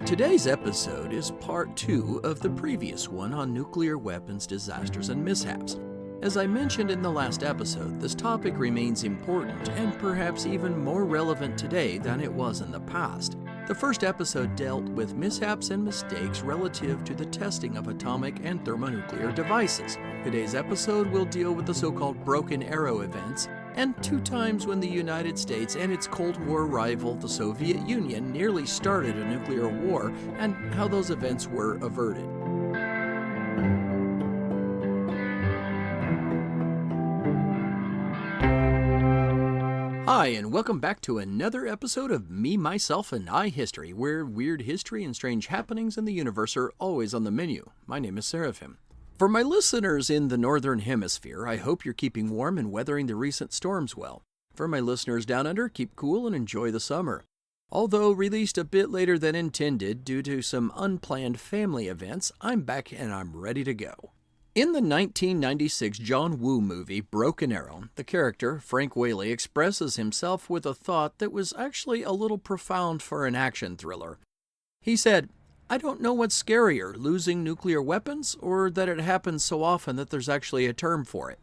Today's episode is part 2 of the previous one on nuclear weapons disasters and mishaps. As I mentioned in the last episode, this topic remains important and perhaps even more relevant today than it was in the past. The first episode dealt with mishaps and mistakes relative to the testing of atomic and thermonuclear devices. Today's episode will deal with the so-called broken arrow events and 2 times when the United States and its Cold War rival, the Soviet Union, nearly started a nuclear war and how those events were averted. Hi, and welcome back to another episode of Me, Myself, and I History, where weird history and strange happenings in the universe are always on the menu. My name is Seraphim. For my listeners in the Northern Hemisphere, I hope you're keeping warm and weathering the recent storms well. For my listeners down under, keep cool and enjoy the summer. Although released a bit later than intended due to some unplanned family events, I'm back and I'm ready to go. In the 1996 John Woo movie, Broken Arrow, the character, Frank Whaley, expresses himself with a thought that was actually a little profound for an action thriller. He said, "I don't know what's scarier, losing nuclear weapons, or that it happens so often that there's actually a term for it."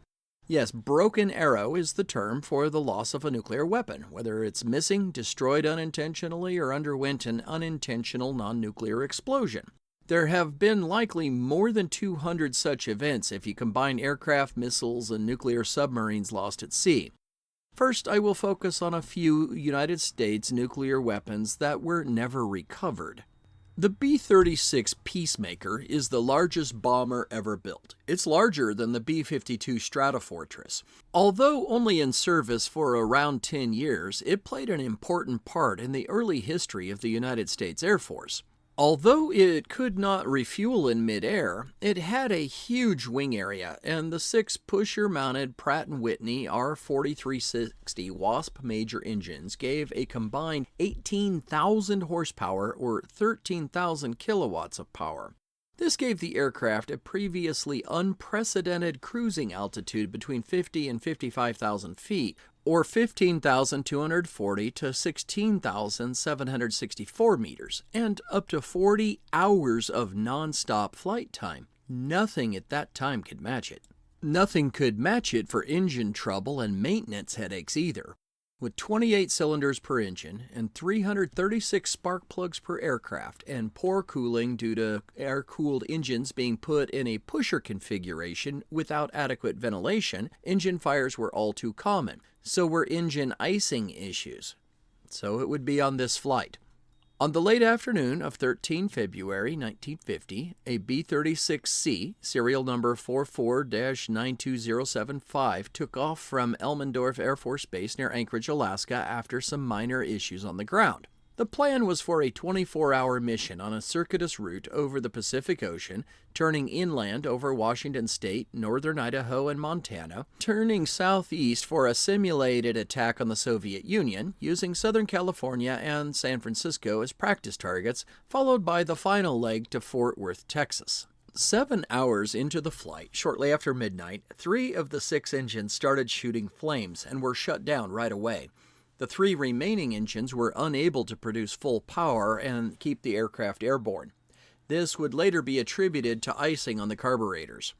Yes, broken arrow is the term for the loss of a nuclear weapon, whether it's missing, destroyed unintentionally, or underwent an unintentional non-nuclear explosion. There have been likely more than 200 such events if you combine aircraft, missiles, and nuclear submarines lost at sea. First, I will focus on a few United States nuclear weapons that were never recovered. The B-36 Peacemaker is the largest bomber ever built. It's larger than the B-52 Stratofortress. Although only in service for around 10 years, it played an important part in the early history of the United States Air Force. Although it could not refuel in midair, it had a huge wing area, and the 6 pusher-mounted Pratt & Whitney R4360 Wasp major engines gave a combined 18,000 horsepower or 13,000 kilowatts of power. This gave the aircraft a previously unprecedented cruising altitude between 50 and 55,000 feet, or 15,240 to 16,764 meters, and up to 40 hours of non-stop flight time. Nothing at that time could match it. Nothing could match it for engine trouble and maintenance headaches either. With 28 cylinders per engine and 336 spark plugs per aircraft and poor cooling due to air-cooled engines being put in a pusher configuration without adequate ventilation, engine fires were all too common. So were engine icing issues. So it would be on this flight. On the late afternoon of 13 February 1950, a B-36C, serial number 44-92075, took off from Elmendorf Air Force Base near Anchorage, Alaska after some minor issues on the ground. The plan was for a 24-hour mission on a circuitous route over the Pacific Ocean, turning inland over Washington State, northern Idaho, and Montana, turning southeast for a simulated attack on the Soviet Union, using Southern California and San Francisco as practice targets, followed by the final leg to Fort Worth, Texas. 7 hours into the flight, shortly after midnight, 3 of the 6 engines started shooting flames and were shut down right away. The 3 remaining engines were unable to produce full power and keep the aircraft airborne. This would later be attributed to icing on the carburetors.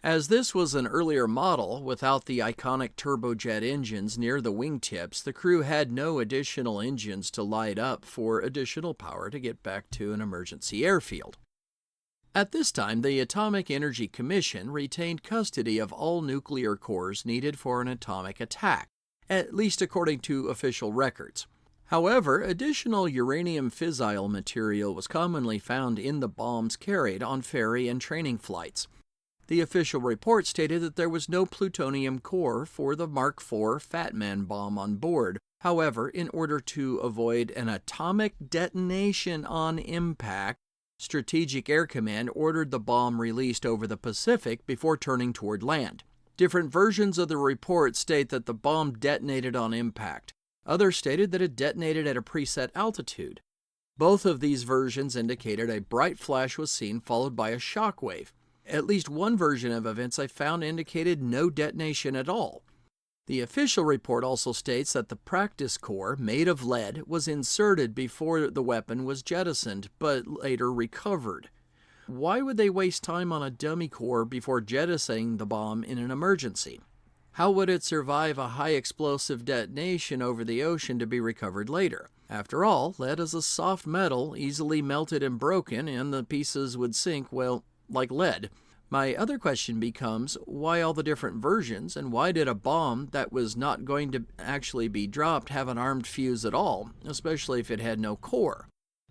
As this was an earlier model, without the iconic turbojet engines near the wingtips, the crew had no additional engines to light up for additional power to get back to an emergency airfield. At this time, the Atomic Energy Commission retained custody of all nuclear cores needed for an atomic attack, at least according to official records. However, additional uranium fissile material was commonly found in the bombs carried on ferry and training flights. The official report stated that there was no plutonium core for the Mark IV Fat Man bomb on board. However, in order to avoid an atomic detonation on impact, Strategic Air Command ordered the bomb released over the Pacific before turning toward land. Different versions of the report state that the bomb detonated on impact. Others stated that it detonated at a preset altitude. Both of these versions indicated a bright flash was seen followed by a shock wave. At least one version of events I found indicated no detonation at all. The official report also states that the practice core, made of lead, was inserted before the weapon was jettisoned, but later recovered. Why would they waste time on a dummy core before jettisoning the bomb in an emergency? How would it survive a high explosive detonation over the ocean to be recovered later? After all, lead is a soft metal, easily melted and broken, and the pieces would sink, well, like lead. My other question becomes, why all the different versions, and why did a bomb that was not going to actually be dropped have an armed fuse at all, especially if it had no core?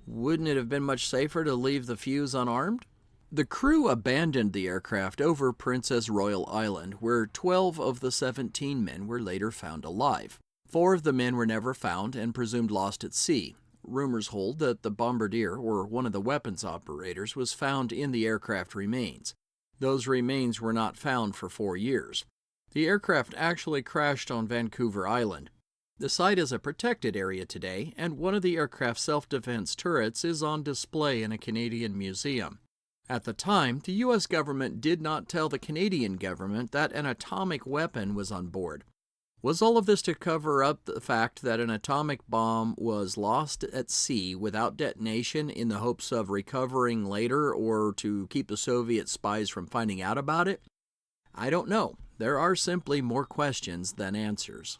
Wouldn't it have been much safer to leave the fuse unarmed? The crew abandoned the aircraft over Princess Royal Island, where 12 of the 17 men were later found alive. 4 of the men were never found and presumed lost at sea. Rumors hold that the bombardier, or one of the weapons operators, was found in the aircraft remains. Those remains were not found for 4 years. The aircraft actually crashed on Vancouver Island. The site is a protected area today, and one of the aircraft's self-defense turrets is on display in a Canadian museum. At the time, the U.S. government did not tell the Canadian government that an atomic weapon was on board. Was all of this to cover up the fact that an atomic bomb was lost at sea without detonation in the hopes of recovering later, or to keep the Soviet spies from finding out about it? I don't know. There are simply more questions than answers.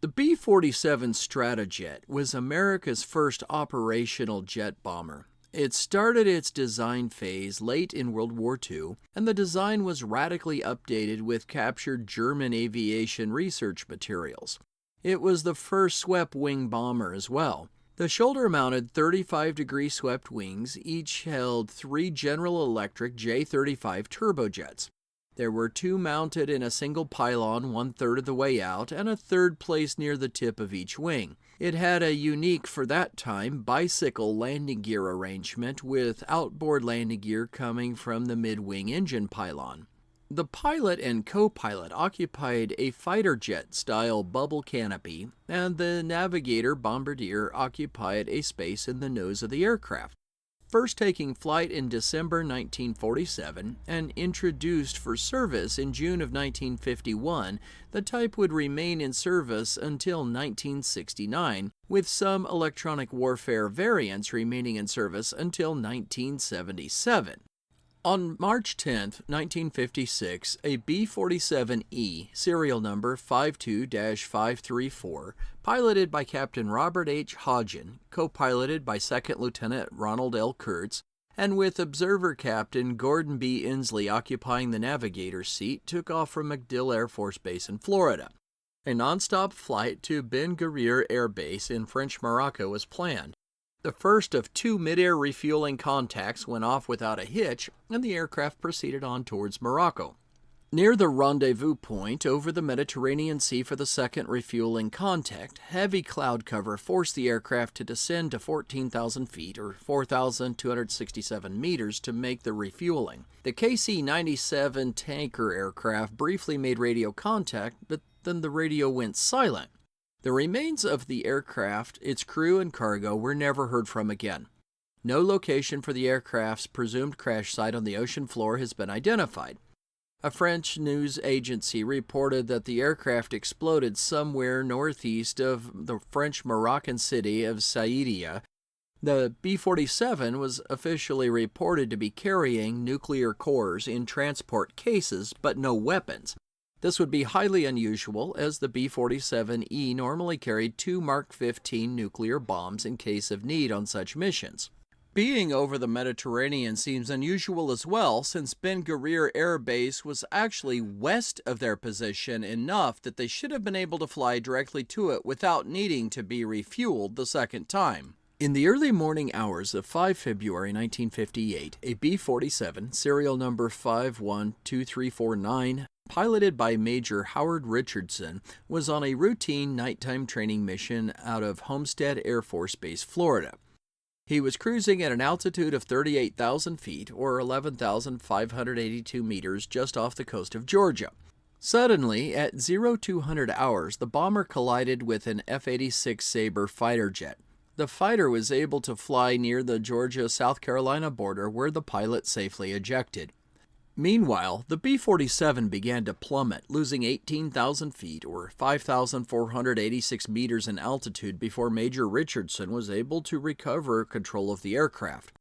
The B-47 Stratojet was America's first operational jet bomber. It started its design phase late in World War II, and the design was radically updated with captured German aviation research materials. It was the first swept-wing bomber as well. The shoulder-mounted 35-degree swept wings each held 3 General Electric J-35 turbojets. There were 2 mounted in a single pylon 1/3 of the way out, and a third placed near the tip of each wing. It had a unique, for that time, bicycle landing gear arrangement with outboard landing gear coming from the mid-wing engine pylon. The pilot and co-pilot occupied a fighter jet-style bubble canopy, and the navigator bombardier occupied a space in the nose of the aircraft. First taking flight in December 1947 and introduced for service in June of 1951, the type would remain in service until 1969, with some electronic warfare variants remaining in service until 1977. On March 10, 1956, a B-47E, serial number 52-534, piloted by Captain Robert H. Hodgen, co-piloted by Second Lieutenant Ronald L. Kurtz, and with Observer Captain Gordon B. Inslee occupying the navigator's seat, took off from MacDill Air Force Base in Florida. A nonstop flight to Ben Guerir Air Base in French Morocco was planned. The first of 2 mid-air refueling contacts went off without a hitch, and the aircraft proceeded on towards Morocco. Near the rendezvous point over the Mediterranean Sea for the second refueling contact, heavy cloud cover forced the aircraft to descend to 14,000 feet, or 4,267 meters, to make the refueling. The KC-97 tanker aircraft briefly made radio contact, but then the radio went silent. The remains of the aircraft, its crew and cargo, were never heard from again. No location for the aircraft's presumed crash site on the ocean floor has been identified. A French news agency reported that the aircraft exploded somewhere northeast of the French-Moroccan city of Saïdia. The B-47 was officially reported to be carrying nuclear cores in transport cases, but no weapons. This would be highly unusual, as the B-47E normally carried 2 Mark 15 nuclear bombs in case of need on such missions. Being over the Mediterranean seems unusual as well, since Ben Guerir Air Base was actually west of their position enough that they should have been able to fly directly to it without needing to be refueled the second time. In the early morning hours of 5 February 1958, a B-47, serial number 512349, piloted by Major Howard Richardson, was on a routine nighttime training mission out of Homestead Air Force Base, Florida. He was cruising at an altitude of 38,000 feet, or 11,582 meters, just off the coast of Georgia. Suddenly, at 0200 hours, the bomber collided with an F-86 Sabre fighter jet. The fighter was able to fly near the Georgia-South Carolina border, where the pilot safely ejected. Meanwhile, the B-47 began to plummet, losing 18,000 feet or 5,486 meters in altitude before Major Richardson was able to recover control of the aircraft.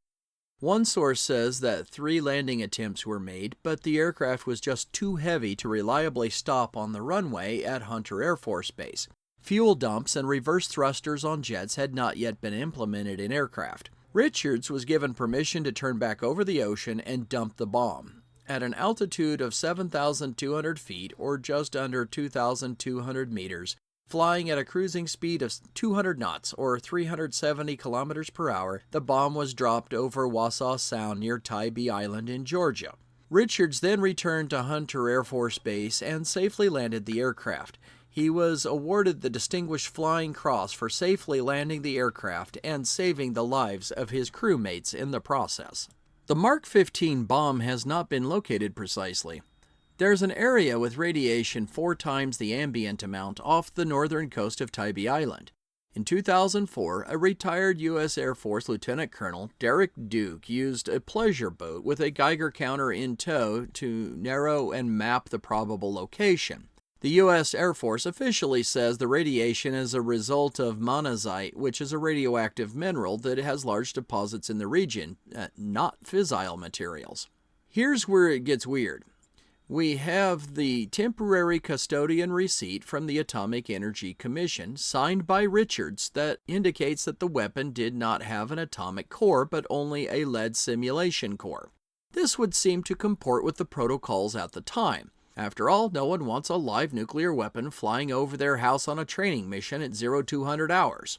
One source says that 3 landing attempts were made, but the aircraft was just too heavy to reliably stop on the runway at Hunter Air Force Base. Fuel dumps and reverse thrusters on jets had not yet been implemented in aircraft. Richards was given permission to turn back over the ocean and dump the bomb. At an altitude of 7,200 feet, or just under 2,200 meters, flying at a cruising speed of 200 knots, or 370 kilometers per hour, the bomb was dropped over Wassaw Sound near Tybee Island in Georgia. Richards then returned to Hunter Air Force Base and safely landed the aircraft. He was awarded the Distinguished Flying Cross for safely landing the aircraft and saving the lives of his crewmates in the process. The Mark 15 bomb has not been located precisely. There's an area with radiation 4 times the ambient amount off the northern coast of Tybee Island. In 2004, a retired U.S. Air Force Lieutenant Colonel Derek Duke used a pleasure boat with a Geiger counter in tow to narrow and map the probable location. The U.S. Air Force officially says the radiation is a result of monazite, which is a radioactive mineral that has large deposits in the region, not fissile materials. Here's where it gets weird. We have the temporary custodian receipt from the Atomic Energy Commission, signed by Richards, that indicates that the weapon did not have an atomic core, but only a lead simulation core. This would seem to comport with the protocols at the time. After all, no one wants a live nuclear weapon flying over their house on a training mission at 0200 hours.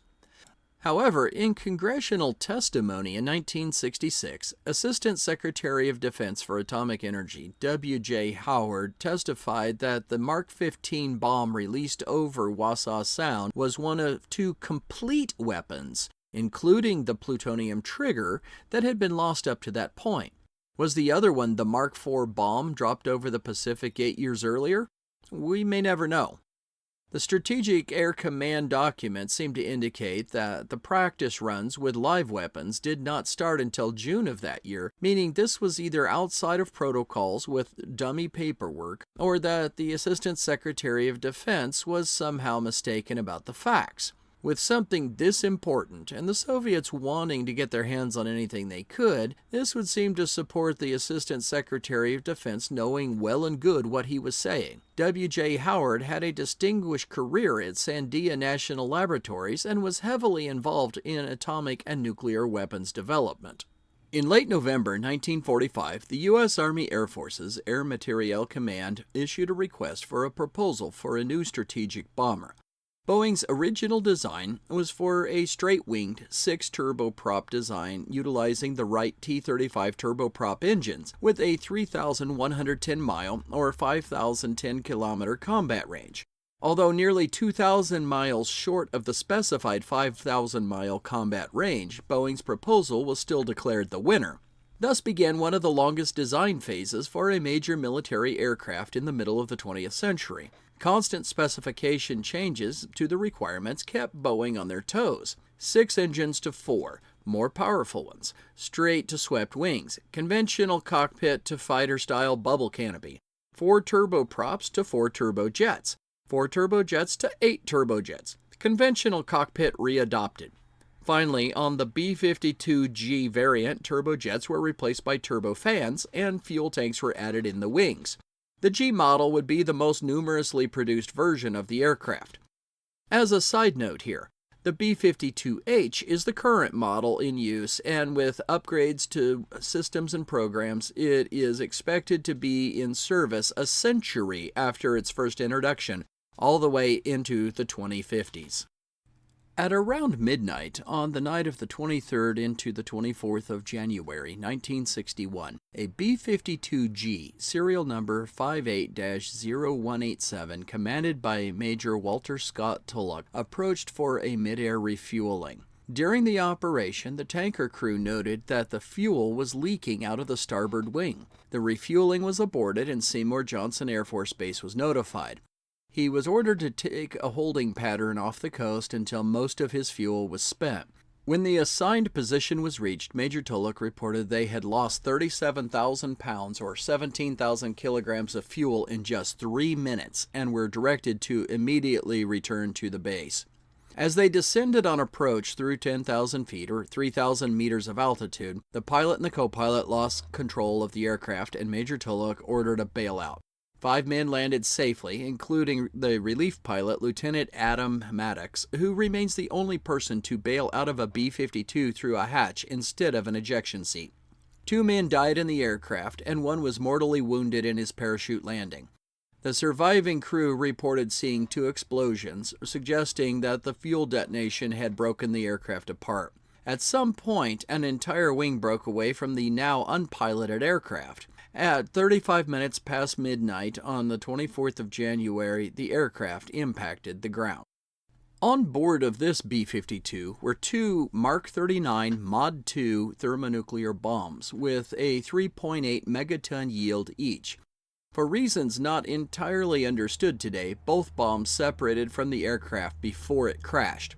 However, in congressional testimony in 1966, Assistant Secretary of Defense for Atomic Energy, W.J. Howard, testified that the Mark 15 bomb released over Wassaw Sound was one of 2 complete weapons, including the plutonium trigger, that had been lost up to that point. Was the other one the Mark IV bomb dropped over the Pacific 8 years earlier? We may never know. The Strategic Air Command documents seem to indicate that the practice runs with live weapons did not start until June of that year, meaning this was either outside of protocols with dummy paperwork, or that the Assistant Secretary of Defense was somehow mistaken about the facts. With something this important, and the Soviets wanting to get their hands on anything they could, this would seem to support the Assistant Secretary of Defense knowing well and good what he was saying. W.J. Howard had a distinguished career at Sandia National Laboratories and was heavily involved in atomic and nuclear weapons development. In late November 1945, the U.S. Army Air Force's Air Materiel Command issued a request for a proposal for a new strategic bomber. Boeing's original design was for a straight-winged 6-turboprop design utilizing the Wright T-35 turboprop engines with a 3,110-mile or 5,010-kilometer combat range. Although nearly 2,000 miles short of the specified 5,000-mile combat range, Boeing's proposal was still declared the winner. Thus began one of the longest design phases for a major military aircraft in the middle of the 20th century. Constant specification changes to the requirements kept Boeing on their toes. 6 engines to 4, more powerful ones, straight to swept wings, conventional cockpit to fighter-style bubble canopy, 4 turboprops to 4 turbojets, 4 turbojets to 8 turbojets, conventional cockpit readopted. Finally, on the B-52G variant, turbojets were replaced by turbofans and fuel tanks were added in the wings. The G model would be the most numerously produced version of the aircraft. As a side note here, the B-52H is the current model in use, and with upgrades to systems and programs, it is expected to be in service a century after its first introduction, all the way into the 2050s. At around midnight, on the night of the 23rd into the 24th of January, 1961, a B-52G, serial number 58-0187, commanded by Major Walter Scott Tulloch, approached for a mid-air refueling. During the operation, the tanker crew noted that the fuel was leaking out of the starboard wing. The refueling was aborted and Seymour Johnson Air Force Base was notified. He was ordered to take a holding pattern off the coast until most of his fuel was spent. When the assigned position was reached, Major Tulloch reported they had lost 37,000 pounds or 17,000 kilograms of fuel in just 3 minutes and were directed to immediately return to the base. As they descended on approach through 10,000 feet or 3,000 meters of altitude, the pilot and the co-pilot lost control of the aircraft and Major Tulloch ordered a bailout. 5 men landed safely, including the relief pilot, Lieutenant Adam Maddox, who remains the only person to bail out of a B-52 through a hatch instead of an ejection seat. 2 men died in the aircraft, and 1 was mortally wounded in his parachute landing. The surviving crew reported seeing 2 explosions, suggesting that the fuel detonation had broken the aircraft apart. At some point, an entire wing broke away from the now unpiloted aircraft. At 35 minutes past midnight on the 24th of January, the aircraft impacted the ground. On board of this B-52 were 2 Mark 39 Mod 2 thermonuclear bombs with a 3.8 megaton yield each. For reasons not entirely understood today, both bombs separated from the aircraft before it crashed.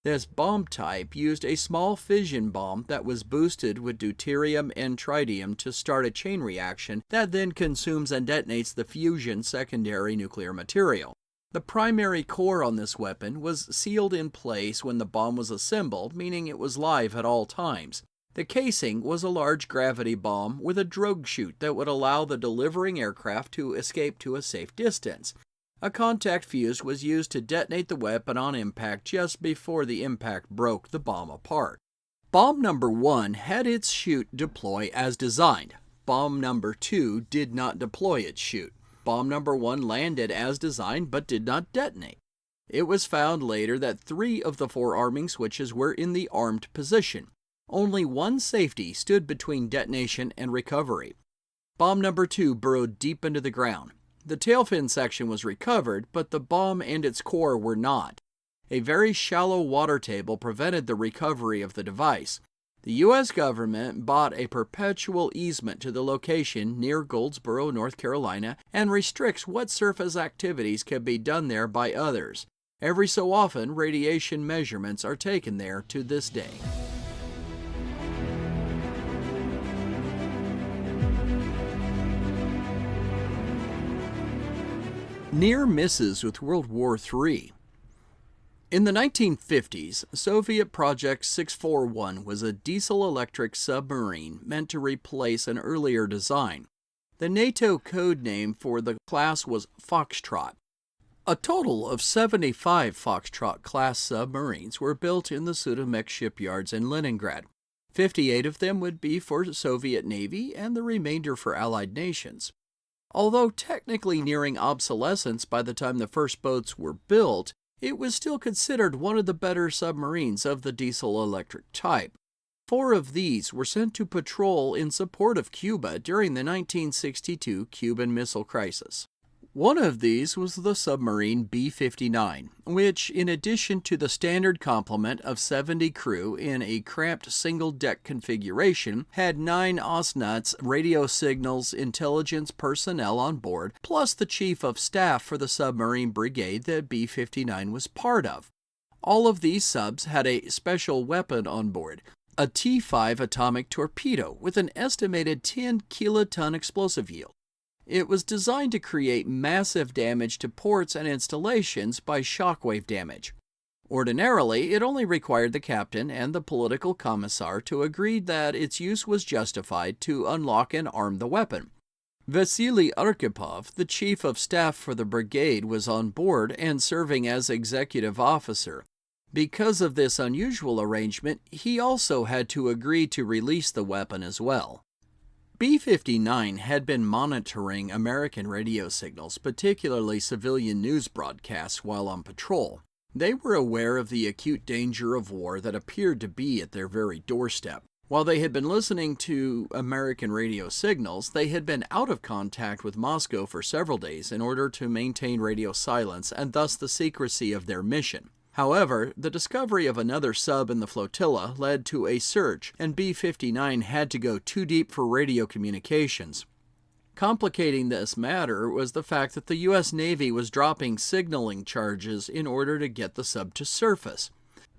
This bomb type used a small fission bomb that was boosted with deuterium and tritium to start a chain reaction that then consumes and detonates the fusion secondary nuclear material. The primary core on this weapon was sealed in place when the bomb was assembled, meaning it was live at all times. The casing was a large gravity bomb with a drogue chute that would allow the delivering aircraft to escape to a safe distance. A contact fuse was used to detonate the weapon on impact just before the impact broke the bomb apart. Bomb number 1 had its chute deploy as designed. Bomb number 2 did not deploy its chute. Bomb number 1 landed as designed but did not detonate. It was found later that 3 of the 4 arming switches were in the armed position. Only 1 safety stood between detonation and recovery. Bomb number 2 burrowed deep into the ground. The tail fin section was recovered, but the bomb and its core were not. A very shallow water table prevented the recovery of the device. The U.S. government bought a perpetual easement to the location near Goldsboro, North Carolina, and restricts what surface activities can be done there by others. Every so often, radiation measurements are taken there to this day. Near misses with World War III. In the 1950s, Soviet Project 641 was a diesel-electric submarine meant to replace an earlier design. The NATO code name for the class was Foxtrot. A total of 75 Foxtrot-class submarines were built in the Sudamek shipyards in Leningrad. 58 of them would be for the Soviet Navy and the remainder for Allied nations. Although technically nearing obsolescence by the time the first boats were built, it was still considered one of the better submarines of the diesel-electric type. 4 of these were sent to patrol in support of Cuba during the 1962 Cuban Missile Crisis. One of these was the submarine B-59, which, in addition to the standard complement of 70 crew in a cramped single-deck configuration, had 9 OSNUTS radio signals intelligence personnel on board, plus the chief of staff for the submarine brigade that B-59 was part of. All of these subs had a special weapon on board, a T-5 atomic torpedo with an estimated 10 kiloton explosive yield. It was designed to create massive damage to ports and installations by shockwave damage. Ordinarily, it only required the captain and the political commissar to agree that its use was justified to unlock and arm the weapon. Vasily Arkhipov, the chief of staff for the brigade, was on board and serving as executive officer. Because of this unusual arrangement, he also had to agree to release the weapon as well. B-59 had been monitoring American radio signals, particularly civilian news broadcasts, while on patrol. They were aware of the acute danger of war that appeared to be at their very doorstep. While they had been listening to American radio signals, they had been out of contact with Moscow for several days in order to maintain radio silence and thus the secrecy of their mission. However, the discovery of another sub in the flotilla led to a search, and B-59 had to go too deep for radio communications. Complicating this matter was the fact that the U.S. Navy was dropping signaling charges in order to get the sub to surface.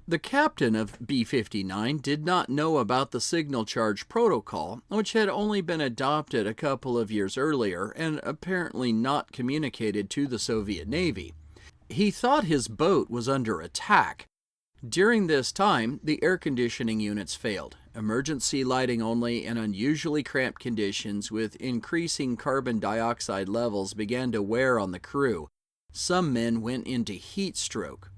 The captain of B-59 did not know about the signal charge protocol, which had only been adopted a couple of years earlier and apparently not communicated to the Soviet Navy. He thought his boat was under attack. During this time, the air conditioning units failed. Emergency lighting only and unusually cramped conditions with increasing carbon dioxide levels began to wear on the crew. Some men went into heat stroke.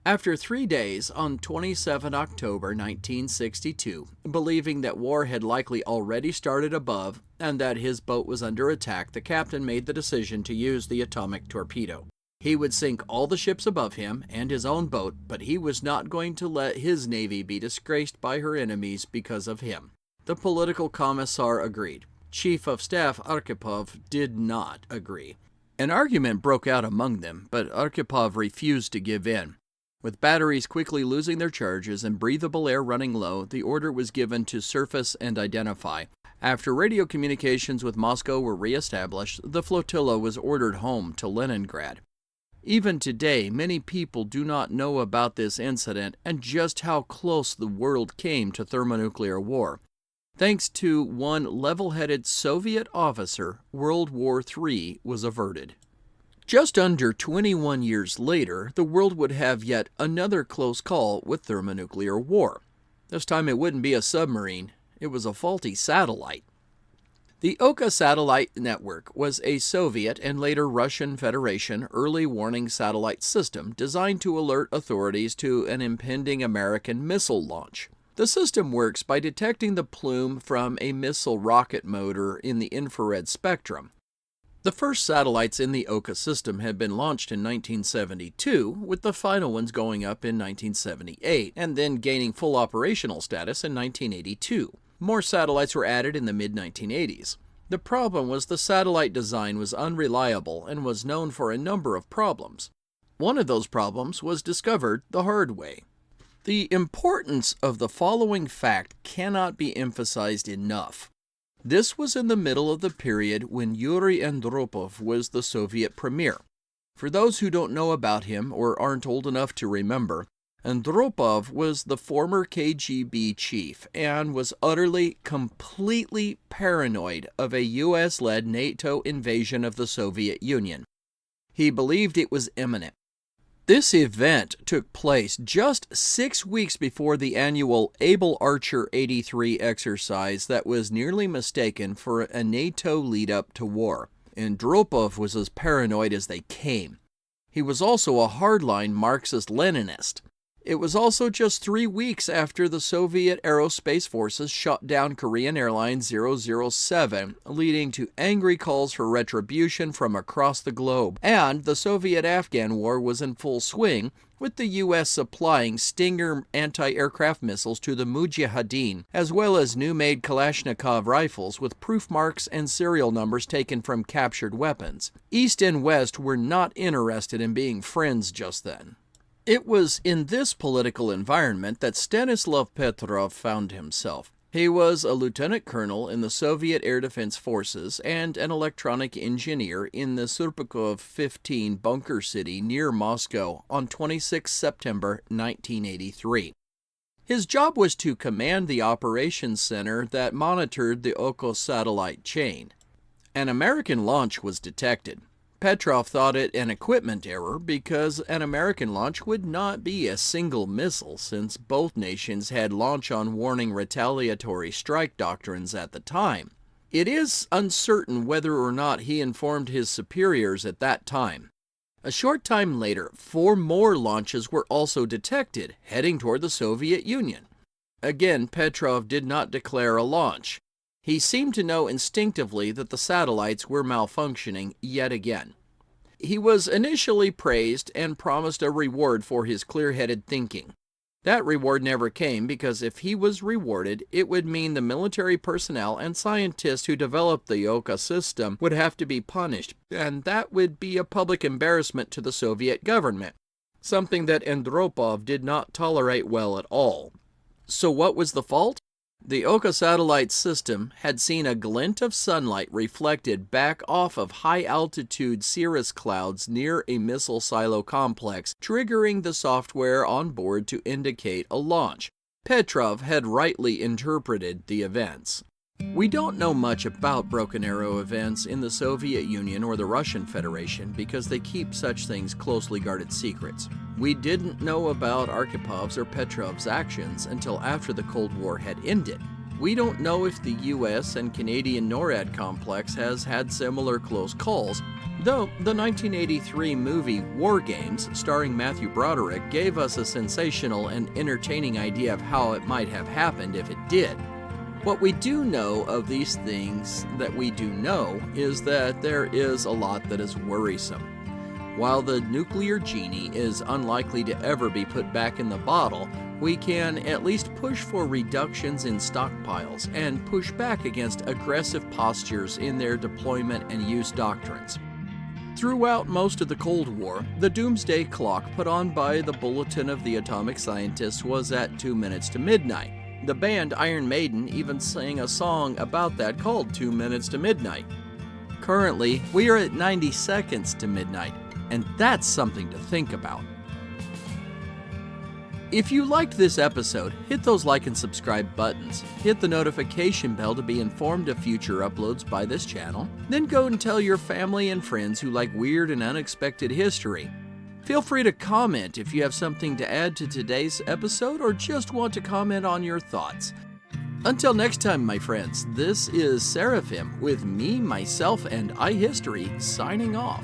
After 3 days, on 27 October 1962, believing that war had likely already started above and that his boat was under attack, the captain made the decision to use the atomic torpedo. He would sink all the ships above him and his own boat, but he was not going to let his navy be disgraced by her enemies because of him. The political commissar agreed. Chief of Staff Arkhipov did not agree. An argument broke out among them, but Arkhipov refused to give in. With batteries quickly losing their charges and breathable air running low, the order was given to surface and identify. After radio communications with Moscow were re-established, the flotilla was ordered home to Leningrad. Even today, many people do not know about this incident and just how close the world came to thermonuclear war. Thanks to one level-headed Soviet officer, World War III was averted. Just under 21 years later, the world would have yet another close call with thermonuclear war. This time it wouldn't be a submarine, it was a faulty satellite. The Oka satellite network was a Soviet and later Russian Federation early warning satellite system designed to alert authorities to an impending American missile launch. The system works by detecting the plume from a missile rocket motor in the infrared spectrum. The first satellites in the Oka system had been launched in 1972, with the final ones going up in 1978, and then gaining full operational status in 1982. More satellites were added in the mid-1980s. The problem was the satellite design was unreliable and was known for a number of problems. One of those problems was discovered the hard way. The importance of the following fact cannot be emphasized enough. This was in the middle of the period when Yuri Andropov was the Soviet premier. For those who don't know about him or aren't old enough to remember, Andropov was the former KGB chief and was utterly, completely paranoid of a US-led NATO invasion of the Soviet Union. He believed it was imminent. This event took place just 6 weeks before the annual Able Archer 83 exercise that was nearly mistaken for a NATO lead-up to war. Andropov was as paranoid as they came. He was also a hardline Marxist-Leninist. It was also just 3 weeks after the Soviet Aerospace Forces shot down Korean Airlines 007, leading to angry calls for retribution from across the globe. And the Soviet-Afghan War was in full swing, with the U.S. supplying Stinger anti-aircraft missiles to the Mujahideen, as well as new-made Kalashnikov rifles with proof marks and serial numbers taken from captured weapons. East and West were not interested in being friends just then. It was in this political environment that Stanislav Petrov found himself. He was a lieutenant colonel in the Soviet Air Defense Forces and an electronic engineer in the Surpukov 15 bunker city near Moscow on 26 September 1983. His job was to command the operations center that monitored the Oka satellite chain. An American launch was detected. Petrov thought it an equipment error because an American launch would not be a single missile since both nations had launch-on-warning retaliatory strike doctrines at the time. It is uncertain whether or not he informed his superiors at that time. A short time later, 4 more launches were also detected, heading toward the Soviet Union. Again, Petrov did not declare a launch. He seemed to know instinctively that the satellites were malfunctioning yet again. He was initially praised and promised a reward for his clear-headed thinking. That reward never came because if he was rewarded, it would mean the military personnel and scientists who developed the Oka system would have to be punished, and that would be a public embarrassment to the Soviet government, something that Andropov did not tolerate well at all. So what was the fault? The Oka satellite system had seen a glint of sunlight reflected back off of high-altitude cirrus clouds near a missile silo complex, triggering the software on board to indicate a launch. Petrov had rightly interpreted the events. We don't know much about Broken Arrow events in the Soviet Union or the Russian Federation because they keep such things closely guarded secrets. We didn't know about Arkhipov's or Petrov's actions until after the Cold War had ended. We don't know if the US and Canadian NORAD complex has had similar close calls, though the 1983 movie War Games, starring Matthew Broderick, gave us a sensational and entertaining idea of how it might have happened if it did. What we do know of these things that we do know is that there is a lot that is worrisome. While the nuclear genie is unlikely to ever be put back in the bottle, we can at least push for reductions in stockpiles and push back against aggressive postures in their deployment and use doctrines. Throughout most of the Cold War, the doomsday clock put on by the Bulletin of the Atomic Scientists was at 2 minutes to midnight. The band Iron Maiden even sang a song about that called 2 Minutes to Midnight. Currently, we are at 90 seconds to midnight, and that's something to think about. If you liked this episode, hit those like and subscribe buttons, hit the notification bell to be informed of future uploads by this channel, then go and tell your family and friends who like weird and unexpected history. Feel free to comment if you have something to add to today's episode or just want to comment on your thoughts. Until next time, my friends, this is Seraphim with Me, Myself, and iHistory signing off.